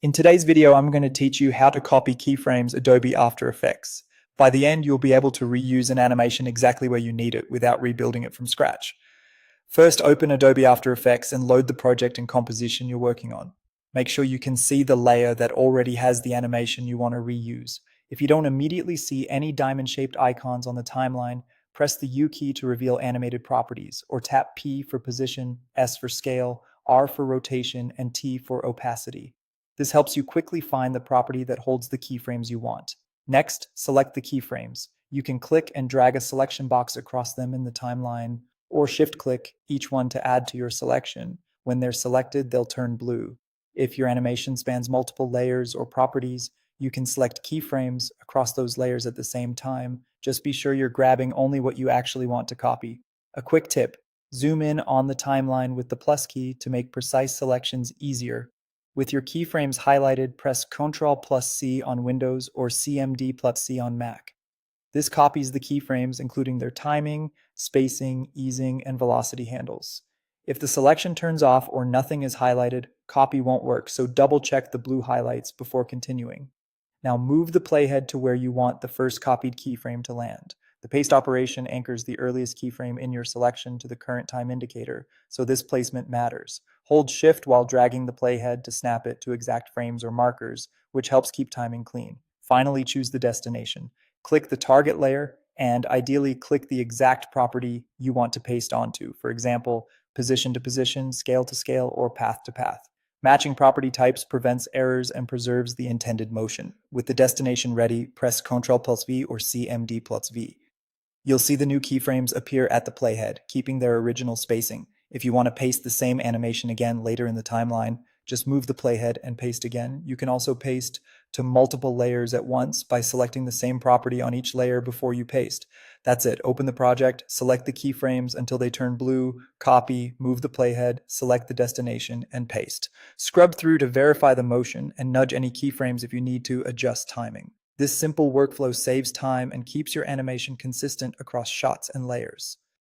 In today's video, I'm going to teach you how to copy keyframes Adobe After Effects. By the end, you'll be able to reuse an animation exactly where you need it without rebuilding it from scratch. First, open Adobe After Effects and load the project and composition you're working on. Make sure you can see the layer that already has the animation you want to reuse. If you don't immediately see any diamond-shaped icons on the timeline, press the U key to reveal animated properties, or tap P for position, S for scale, R for rotation, and T for opacity. This helps you quickly find the property that holds the keyframes you want. Next, select the keyframes. You can click and drag a selection box across them in the timeline, or shift-click each one to add to your selection. When they're selected, they'll turn blue. If your animation spans multiple layers or properties, you can select keyframes across those layers at the same time. Just be sure you're grabbing only what you actually want to copy. A quick tip: zoom in on the timeline with the plus key to make precise selections easier. With your keyframes highlighted, press Ctrl plus C on Windows or CMD plus C on Mac. This copies the keyframes, including their timing, spacing, easing, and velocity handles. If the selection turns off or nothing is highlighted, copy won't work, so double check the blue highlights before continuing. Now move the playhead to where you want the first copied keyframe to land. The paste operation anchors the earliest keyframe in your selection to the current time indicator, so this placement matters. Hold Shift while dragging the playhead to snap it to exact frames or markers, which helps keep timing clean. Finally, choose the destination. Click the target layer and ideally click the exact property you want to paste onto. For example, position to position, scale to scale, or path to path. Matching property types prevents errors and preserves the intended motion. With the destination ready, press Ctrl plus V or CMD plus V. You'll see the new keyframes appear at the playhead, keeping their original spacing. If you want to paste the same animation again later in the timeline, just move the playhead and paste again. You can also paste to multiple layers at once by selecting the same property on each layer before you paste. That's it. Open the project, select the keyframes until they turn blue, copy, move the playhead, select the destination, and paste. Scrub through to verify the motion and nudge any keyframes if you need to adjust timing. This simple workflow saves time and keeps your animation consistent across shots and layers.